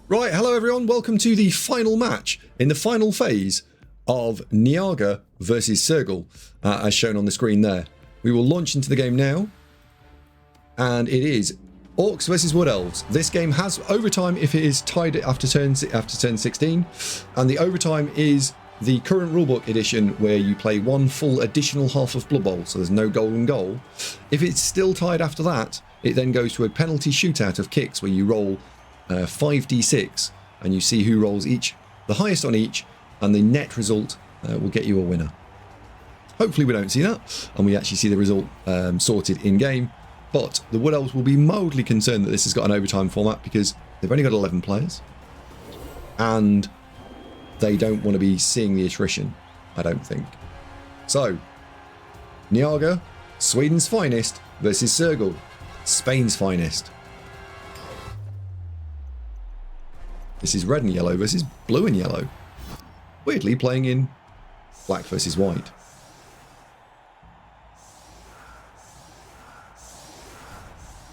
Right, hello everyone, welcome to the final match in the final phase of Nyaga versus Sergul, as shown on the screen there. We will launch into the game now, and it is Orcs versus Wood Elves. This game has overtime if it is tied after turn 16, and the overtime is the current rulebook edition where you play one full additional half of Blood Bowl, so there's no golden goal. If it's still tied after that, it then goes to a penalty shootout of kicks where you roll 5d6 and you see who rolls the highest on each, and the net result will get you a winner. Hopefully we don't see that and we actually see the result sorted in game, but the Wood Elves will be mildly concerned that this has got an overtime format because they've only got 11 players and they don't want to be seeing the attrition, I don't think. So Nyaga, Sweden's finest, versus Sergul, Spain's finest. This is red and yellow versus blue and yellow. Weirdly playing in black versus white.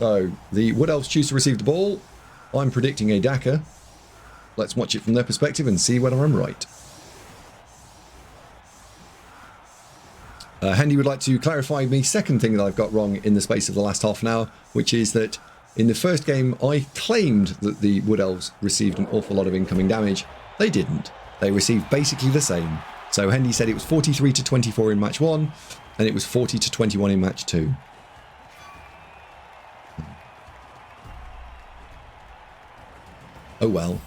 So the Wood Elves choose to receive the ball. I'm predicting a Daka. Let's watch it from their perspective and see whether I'm right. Hendy would like to clarify the second thing that I've got wrong in the space of the last half an hour, which is that in the first game, I claimed that the Wood Elves received an awful lot of incoming damage. They didn't. They received basically the same. So Hendy said it was 43 to 24 in match 1, and it was 40 to 21 in match 2. Oh well.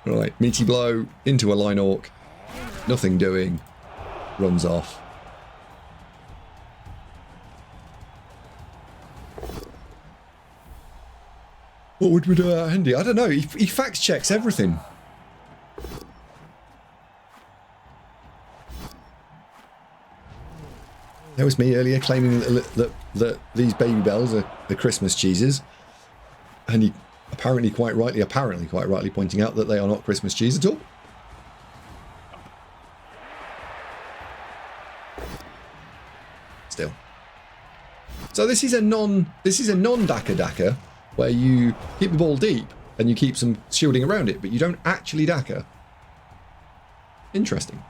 Right, meaty blow into a line orc. Nothing doing. Runs off. What would we do at Hendy? I don't know. He fact checks everything. That was me earlier claiming that these baby bells are the Christmas cheeses, and he apparently quite rightly pointing out that they are not Christmas cheese at all. Still. So this is a non-Daka where you keep the ball deep and you keep some shielding around it, but you don't actually Daka. Interesting.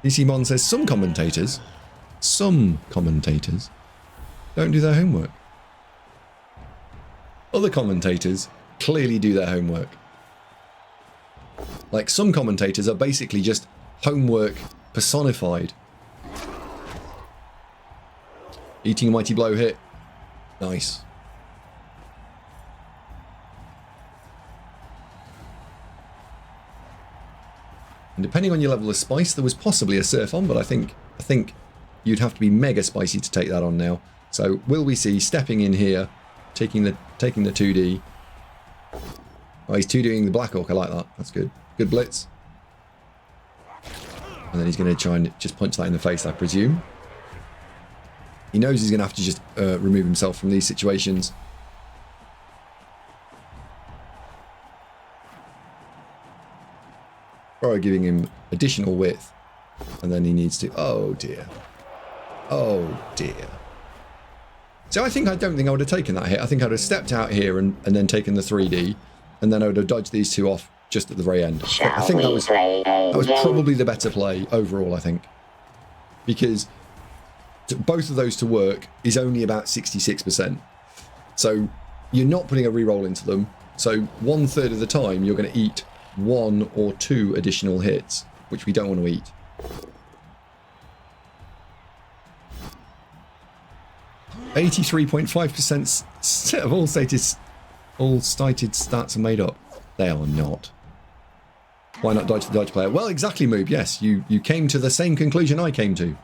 DC Mon says some commentators don't do their homework. Other commentators clearly do their homework. Like, some commentators are basically just homework personified. Eating a mighty blow hit. Nice. And depending on your level of spice, there was possibly a surf on, but I think you'd have to be mega spicy to take that on now. So will we see stepping in here, taking the 2D. Oh, he's 2D'ing the Black Orc. I like that. That's good. Good blitz. And then he's going to try and just punch that in the face, I presume. He knows he's going to have to just remove himself from these situations. Or giving him additional width. And then he needs to... Oh, dear. Oh, dear. So I don't think I would have taken that hit. I think I would have stepped out here and then taken the 3D. And then I would have dodged these two off just at the very end. I think that was probably the better play overall, I think. Because... both of those to work is only about 66%. So you're not putting a reroll into them. So 1/3 of the time you're going to eat 1 or 2 additional hits, which we don't want to eat. (83.5% of all stated stats are made up. They are not. Why not dodge the dodge player? Well, exactly, Moob. Yes, you came to the same conclusion I came to.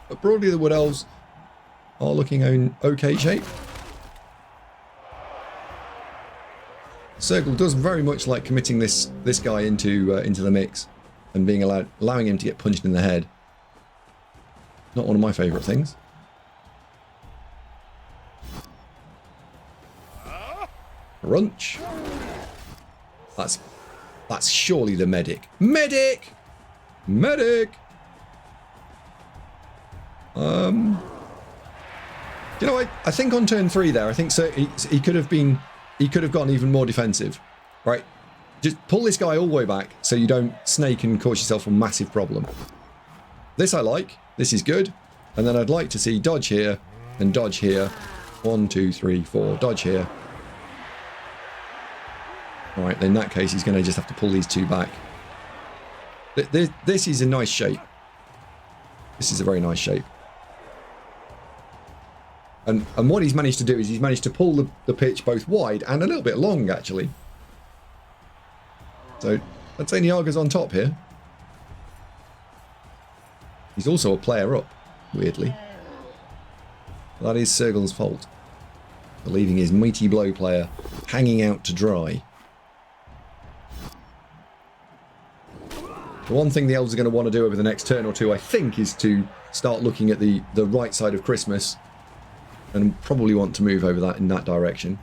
But broadly, the Wood Elves are looking in okay shape. Sergul does very much like committing this guy into the mix and allowing him to get punched in the head. Not one of my favourite things. Crunch. That's surely the medic. Medic! Medic! You know, I think on turn 3 there, I think so he could have gone even more defensive. Right? Just pull this guy all the way back so you don't snake and cause yourself a massive problem. This I like. This is good. And then I'd like to see dodge here and dodge here. 1, 2, 3, 4. Dodge here. Alright, in that case, he's going to just have to pull these 2 back. This is a nice shape. This is a very nice shape. And what he's managed to do is he's managed to pull the pitch both wide and a little bit long, actually. So, I'd say Nyaga's on top here. He's also a player up, weirdly. That is Sergul's fault. For leaving his mighty blow player hanging out to dry. The one thing the elves are going to want to do over the next turn or two, I think, is to start looking at the right side of Christmas. And probably want to move over that in that direction.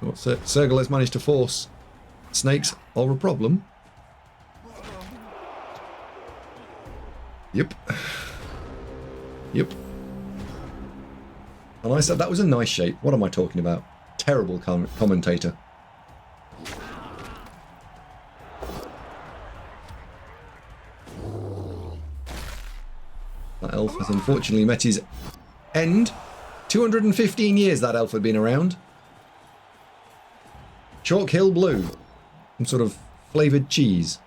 Well, Sergul has managed to force snakes are a problem. Yep. Yep. And I said that was a nice shape. What am I talking about? Terrible commentator. That elf has unfortunately met his end. 215 years that elf had been around. Chalk Hill Blue. Some sort of flavoured cheese.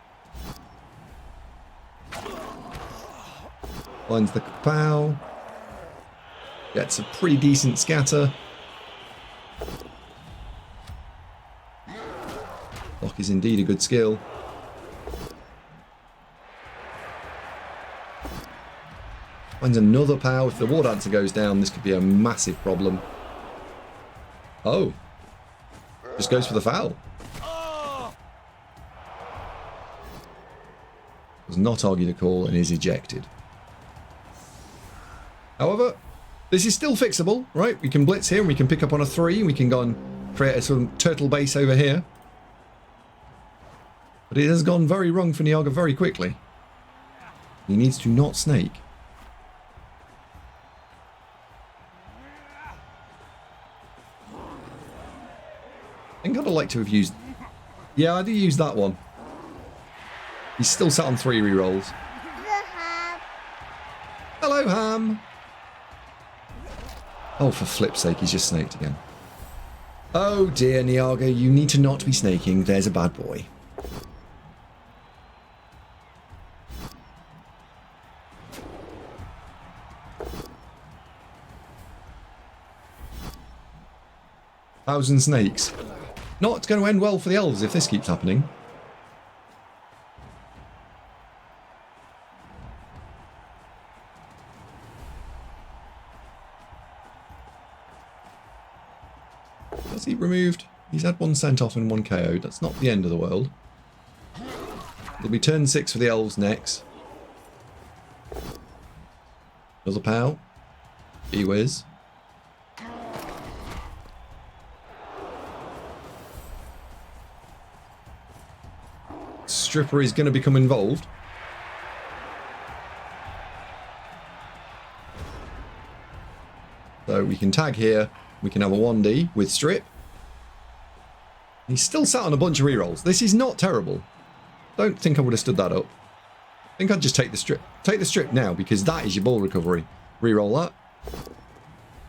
Finds the kapow. Gets a pretty decent scatter. Block is indeed a good skill. Finds another pow. If the War Dancer goes down, this could be a massive problem. Oh. Just goes for the foul. Was not argued a call and is ejected. However, this is still fixable, right? We can blitz here and we can pick up on a 3. We can go and create a sort of turtle base over here. But it has gone very wrong for Nyaga very quickly. He needs to not snake. I think I'd like to have used... Yeah, I do use that one. He's still sat on 3 rerolls. Hello, Ham! Oh, for flip's sake, he's just snaked again. Oh dear, Nyaga, you need to not be snaking. There's a bad boy. Thousand snakes. Not going to end well for the elves if this keeps happening. Has he removed? He's had 1 sent off and 1 KO'd. That's not the end of the world. It'll be turn 6 for the elves next. Another pow. E-whiz. Stripper is going to become involved. So we can tag here. We can have a 1D with strip. He's still sat on a bunch of rerolls. This is not terrible. Don't think I would have stood that up. I think I'd just take the strip. Take the strip now because that is your ball recovery. Reroll that.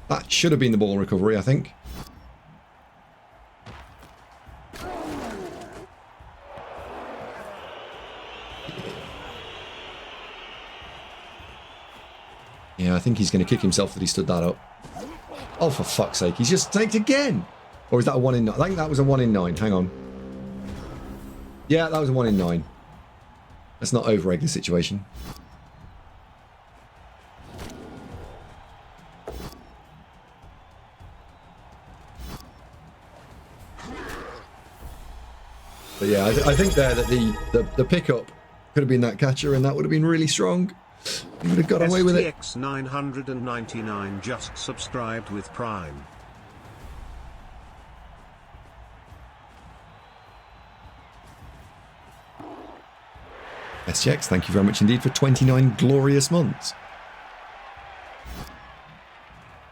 That should have been the ball recovery, I think. Yeah, I think he's going to kick himself that he stood that up. Oh, for fuck's sake. He's just snaked again. Or is that a 1 in 9? I think that was a 1 in 9. Hang on. Yeah, that was a 1 in 9. Let's not over-egg the situation. But yeah, I think there that the pickup could have been that catcher and that would have been really strong. He would have got away with it. STX 999 just subscribed with Prime. SGX, thank you very much indeed for 29 glorious months.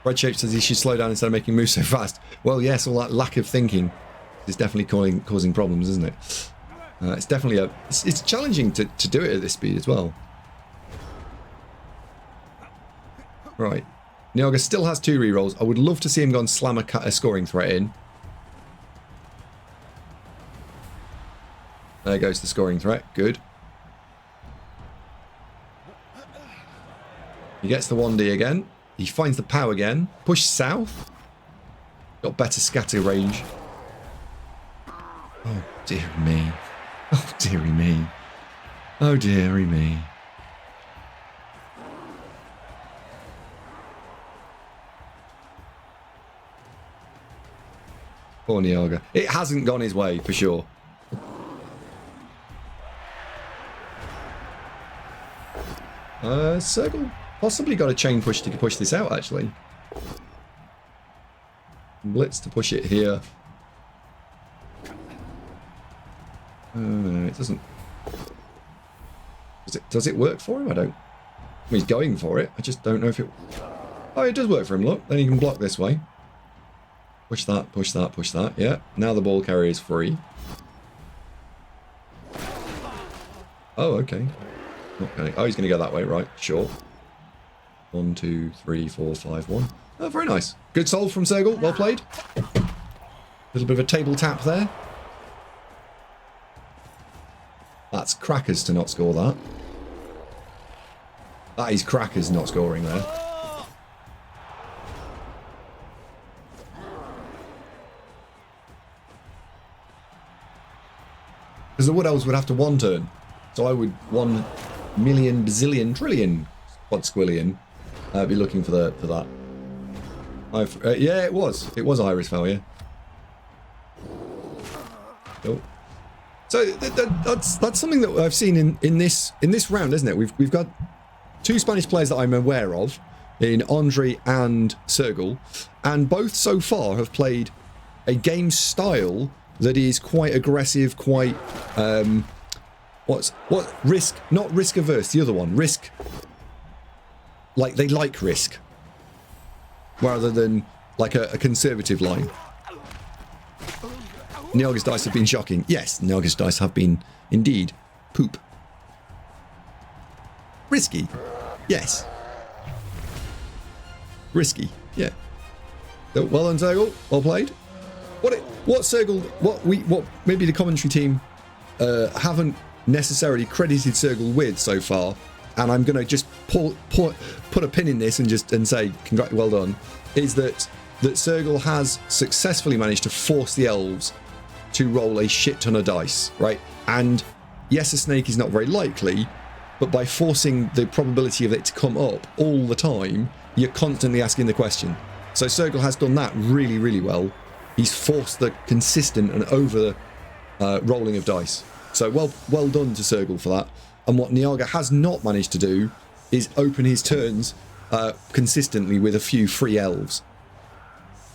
Red Shape says he should slow down instead of making moves so fast. Well, yes, all that lack of thinking is definitely causing problems, isn't it? It's definitely it's challenging to do it at this speed as well. Right. Nyaga still has 2 rerolls. I would love to see him go and slam a scoring threat in. There goes the scoring threat. Good. He gets the 1D again. He finds the POW again. Push south. Got better scatter range. Oh, dearie me. Oh, dearie me. Oh, dearie me. Poor Nyaga. It hasn't gone his way, for sure. Sergul possibly got a chain push to push this out, actually. Blitz to push it here. It doesn't... Does it work for him? I don't... I mean, he's going for it. I just don't know if it... Oh, it does work for him, look. Then he can block this way. Push that, push that, push that. Yeah, now the ball carrier is free. Oh, okay. Okay. Oh, he's going to go that way, right? Sure. 1, 2, 3, 4, 5, 1. Oh, very nice. Good solve from Sergul. Well played. A little bit of a table tap there. That's crackers to not score that. That is crackers not scoring there. Because the Wood Elves would have to 1 turn. So I would 1 million, bazillion, trillion, quadsquillion be looking for that. Yeah, it was. It was a high risk foul, yeah. Cool. So that's something that I've seen in this round, isn't it? We've got 2 Spanish players that I'm aware of, in Andre and Sergul, and both so far have played a style that is quite aggressive, quite risk, not risk averse, the other one, risk, like they like risk rather than like a conservative line. Nyaga's dice have been shocking. Yes, Nyaga's dice have been indeed poop. Risky. Yes. Risky. Yeah. So, well done, Sergul. Well played. What Sergul, what maybe the commentary team haven't necessarily credited Sergul with so far, and I'm gonna just put a pin in this and say well done, is that Sergul has successfully managed to force the elves to roll a shit ton of dice, right? And yes, a snake is not very likely, but by forcing the probability of it to come up all the time, you're constantly asking the question. So Sergul has done that really, really well. He's forced the consistent and over rolling of dice. So well done to Sergul for that. And what Nyaga has not managed to do is open his turns consistently with a few free elves.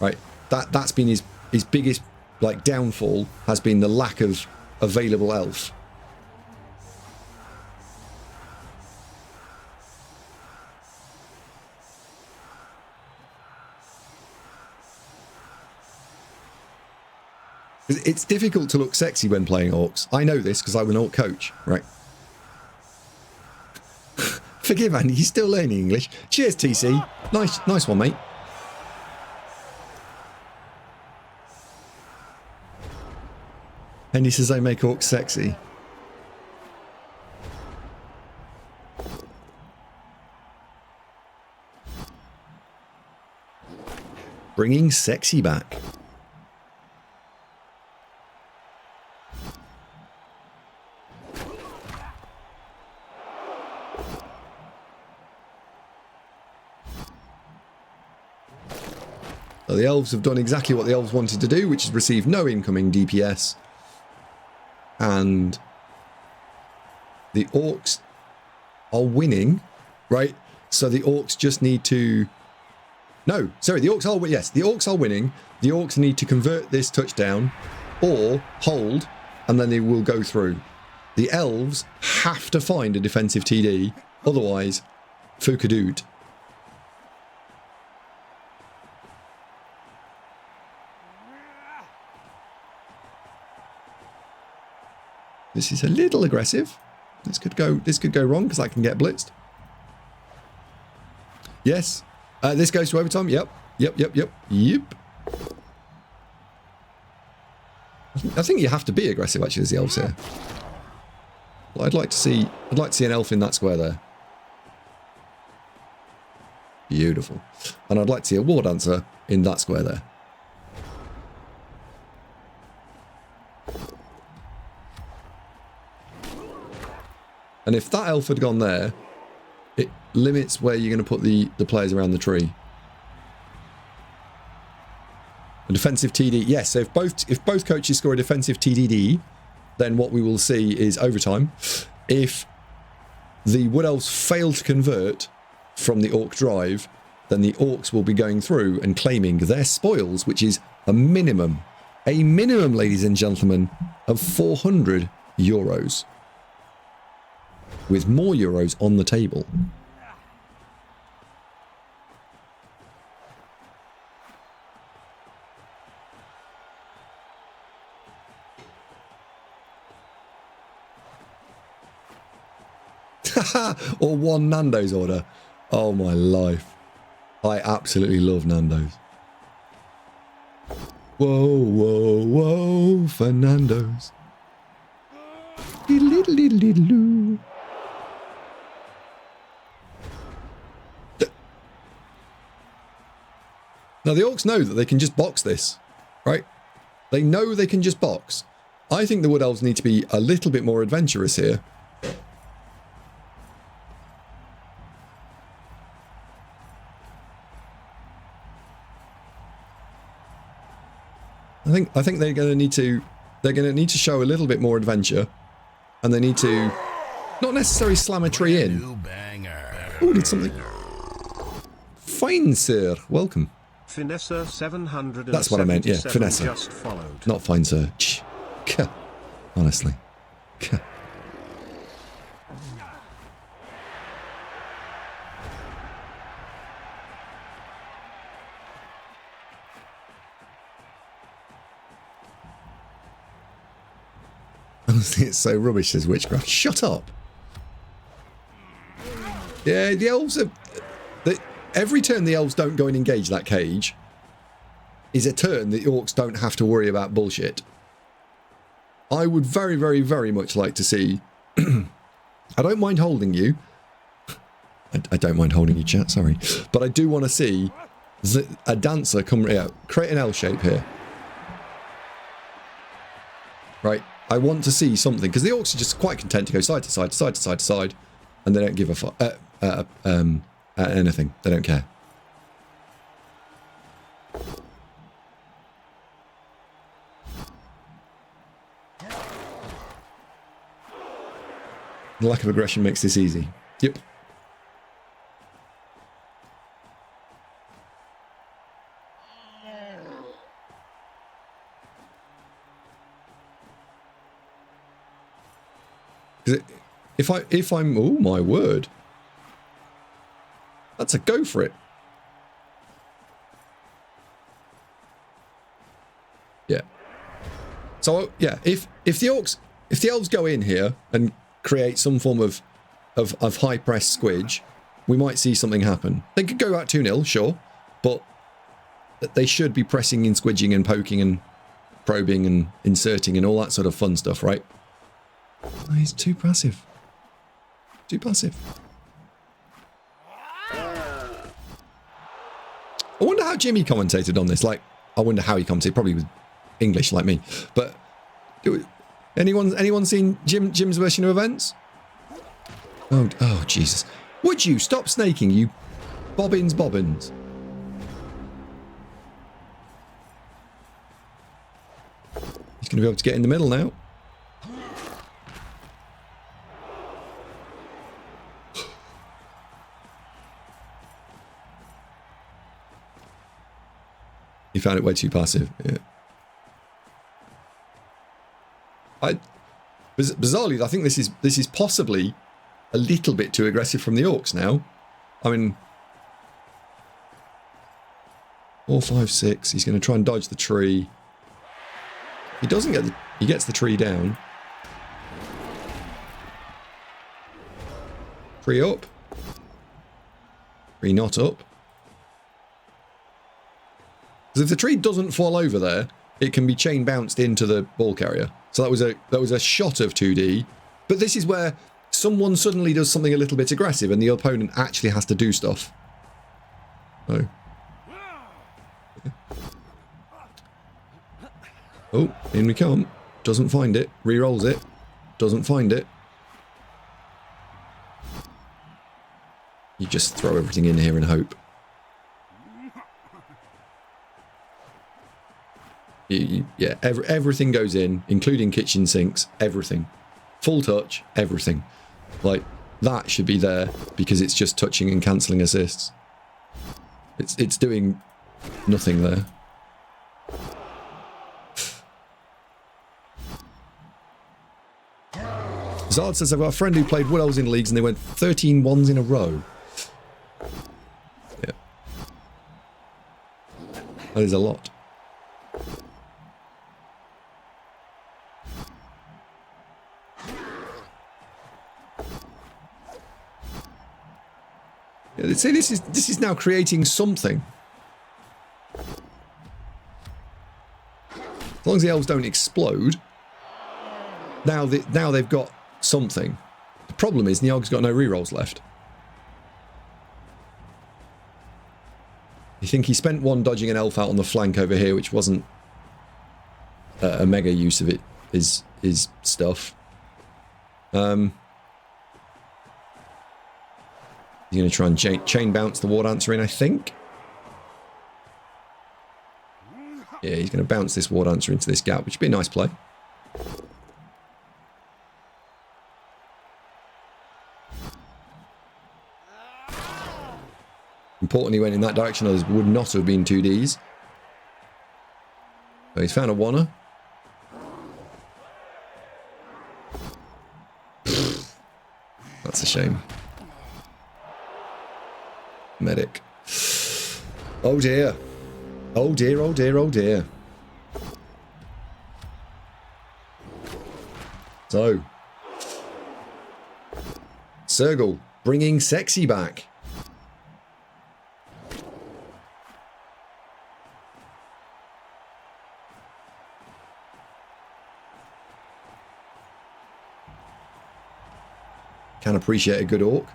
Right? That's been his biggest downfall, has been the lack of available elf. It's difficult to look sexy when playing orcs. I know this because I'm an orc coach, right? Forgive Andy, he's still learning English. Cheers, TC. Nice one, mate. Andy says I make orcs sexy. Bringing sexy back. So the elves have done exactly what the elves wanted to do, which is receive no incoming DPS. And the orcs are winning, right? So the orcs just need to... No, sorry, the orcs are... Yes, the orcs are winning. The orcs need to convert this touchdown or hold, and then they will go through. The elves have to find a defensive TD, otherwise, fukadoot. This is a little aggressive. This could go wrong because I can get blitzed. Yes. This goes to overtime. Yep. I think you have to be aggressive actually as the elves here. Well, I'd like to see an elf in that square there. Beautiful. And I'd like to see a war dancer in that square there. And if that elf had gone there, it limits where you're going to put the players around the tree. A defensive TD, yes. So if both coaches score a defensive TDD, then what we will see is overtime. If the Wood Elves fail to convert from the Orc drive, then the Orcs will be going through and claiming their spoils, which is a minimum, ladies and gentlemen, of 400 euros. With more euros on the table. Or one Nando's order. Oh my life. I absolutely love Nando's. Whoa, whoa, whoa, Fernando's. Diddle-diddle-diddle-diddle-doo. Now the Orcs know that they can just box this, right? They know they can just box. I think the Wood Elves need to be a little bit more adventurous here. I think they're going to need to show a little bit more adventure, and they need to not necessarily slam a tree in. Oh, did something. Fine, sir. Welcome. Finessa 700. That's what I meant, yeah. Finessa. Just followed. Not fine, sir. Honestly. Honestly, it's so rubbish, says Witchcraft. Shut up. Yeah, the elves are... Every turn the elves don't go and engage that cage is a turn that the Orcs don't have to worry about bullshit. I would very, very, very much like to see... I don't mind holding you. I don't mind holding you, chat, sorry. But I do want to see a dancer come... Yeah, create an L shape here. Right? I want to see something, because the Orcs are just quite content to go side to side, side to side to side, and they don't give a fuck. Anything. They don't care. The lack of aggression makes this easy. Yep. If I'm... Oh, my word. That's a go for it. Yeah. So, yeah, if the elves go in here and create some form of high press squidge, we might see something happen. They could go out 2-0, sure, but they should be pressing and squidging and poking and probing and inserting and all that sort of fun stuff, right? Oh, he's too passive. Too passive. I wonder how Jimmy commentated on this. Like, I wonder how he commentated. Probably with English like me. But anyone seen Jim's version of events? Oh, Jesus. Would you stop snaking, you bobbins? He's going to be able to get in the middle now. He found it way too passive. Yeah. Bizarrely, I think this is possibly a little bit too aggressive from the orcs now. I mean, 4, 5, 6. He's going to try and dodge the tree. He doesn't get he gets the tree down. Tree up. Tree not up. Because if the tree doesn't fall over there, it can be chain bounced into the ball carrier. So that was a shot of 2D. But this is where someone suddenly does something a little bit aggressive and the opponent actually has to do stuff. Oh. Oh, in we come. Doesn't find it. Re-rolls it. Doesn't find it. You just throw everything in here and hope. Yeah, everything goes in, including kitchen sinks, everything. Full touch, everything. Like, that should be there because it's just touching and cancelling assists. It's doing nothing there. Zard says, I've got a friend who played Wood Elves in leagues and they went 13 ones in a row. Yeah. That is a lot. Yeah, see, this is now creating something. As long as the elves don't explode, now they've got something. The problem is Nyaga's got no rerolls left. You think he spent one dodging an elf out on the flank over here, which wasn't a mega use of it, his stuff. He's going to try and chain bounce the War Dancer in, I think. Yeah, he's going to bounce this War Dancer into this gap, which would be a nice play. Important he went in that direction, others would not have been 2Ds. So he's found a Wanna. That's a shame. Medic. Oh dear. Oh dear, oh dear, oh dear. So. Sergul bringing sexy back. Can appreciate a good orc.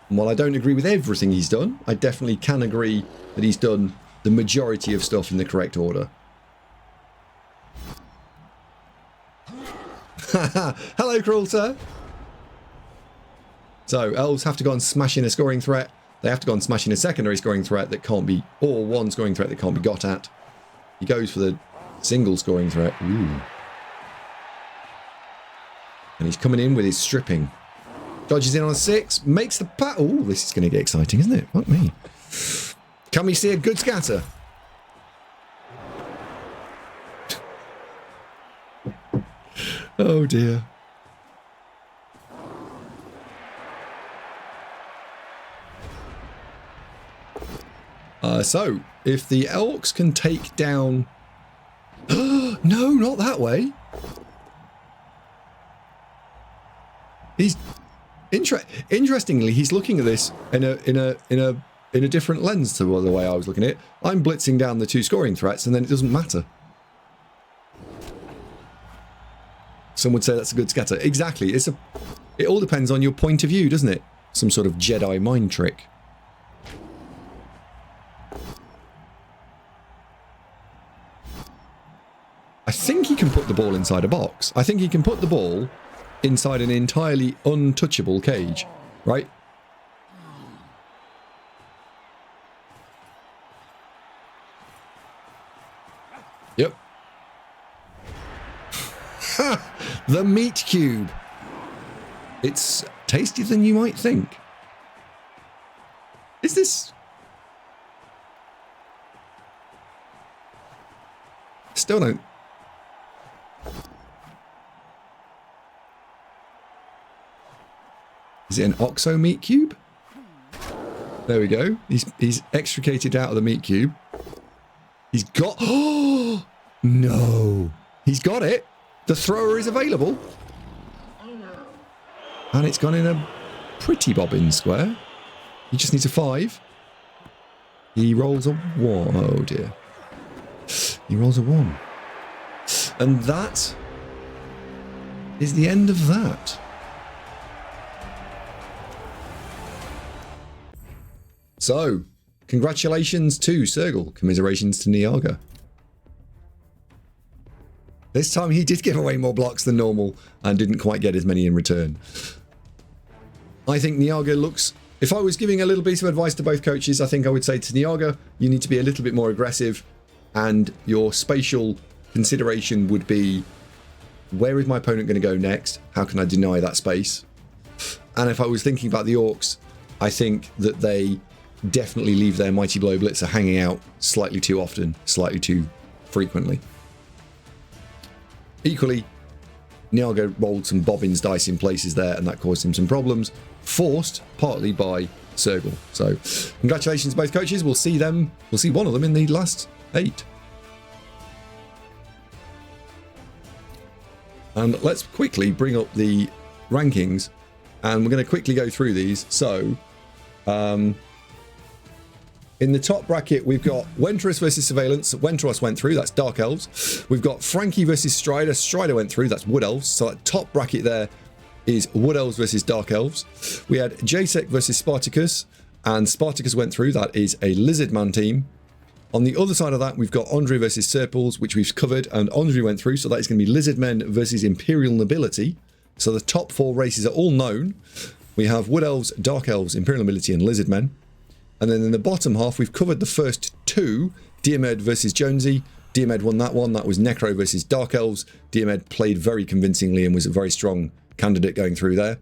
And while I don't agree with everything he's done, I definitely can agree that he's done the majority of stuff in the correct order. Hello, cruel sir. So, elves have to go and smash in a scoring threat. They have to go and smash in a secondary scoring threat that can't be, or one scoring threat that can't be got at. He goes for the single scoring threat. Ooh. And he's coming in with his stripping. Dodges in on a 6, makes the pat. Oh, this is going to get exciting, isn't it? Fuck me. Can we see a good scatter? Oh dear. So, if the Elks can take down... No, not that way. He's... Interestingly, he's looking at this in a different lens to the way I was looking at it. I'm blitzing down the 2 scoring threats, and then it doesn't matter. Some would say that's a good scatter. Exactly. It all depends on your point of view, doesn't it? Some sort of Jedi mind trick. I think he can put the ball inside a box. I think he can put the ball inside an entirely untouchable cage, right? Yep. The meat cube. It's tastier than you might think. Is this... Still don't... Is it an Oxo meat cube? There we go. He's extricated out of the meat cube. He's got... Oh, no. He's got it. The thrower is available. And it's gone in a pretty bobbin square. He just needs a 5. He rolls a 1. Oh, dear. He rolls a 1. And that is the end of that. So, congratulations to Sergul. Commiserations to Nyaga. This time he did give away more blocks than normal and didn't quite get as many in return. I think Nyaga looks... If I was giving a little piece of advice to both coaches, I think I would say to Nyaga, you need to be a little bit more aggressive, and your spatial consideration would be, where is my opponent going to go next? How can I deny that space? And if I was thinking about the Orcs, I think that they definitely leave their Mighty Blow Blitzer hanging out slightly too often, slightly too frequently. Equally, Nyaga rolled some bobbins dice in places there, and that caused him some problems, forced partly by Sergul. So, congratulations to both coaches. We'll see them. We'll see one of them in the last 8. And let's quickly bring up the rankings, and we're going to quickly go through these. So, in the top bracket, we've got Wentress versus Surveillance. Wentros went through, that's Dark Elves. We've got Frankie versus Strider. Strider went through, that's Wood Elves. So that top bracket there is Wood Elves versus Dark Elves. We had Jasek versus Spartacus, and Spartacus went through, that is a Lizardman team. On the other side of that, we've got Andre versus Serpals, which we've covered, and Andre went through, so that is going to be Lizardmen versus Imperial Nobility. So the top 4 races are all known. We have Wood Elves, Dark Elves, Imperial Nobility, and Lizardmen. And then in the bottom half, we've covered the first 2, Diomed versus Jonesy. Diomed won that one. That was Necro versus Dark Elves. Diomed played very convincingly and was a very strong candidate going through there.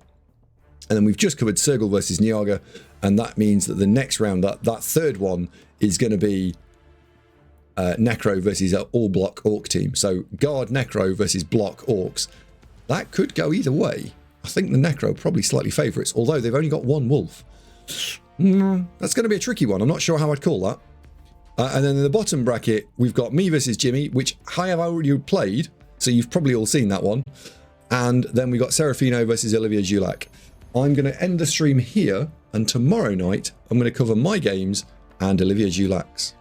And then we've just covered Sergul versus Nyaga, and that means that the next round, that third one, is going to be Necro versus an all-block Orc team. So Guard Necro versus Block Orcs. That could go either way. I think the Necro probably slightly favourites, although they've only got 1 Wolf. That's going to be a tricky one. I'm not sure how I'd call that. And then in the bottom bracket, we've got me versus Jimmy, which I have already played, so you've probably all seen that one. And then we got Serafino versus Olivia Julak. I'm going to end the stream here, and tomorrow night, I'm going to cover my games and Olivia Julak's.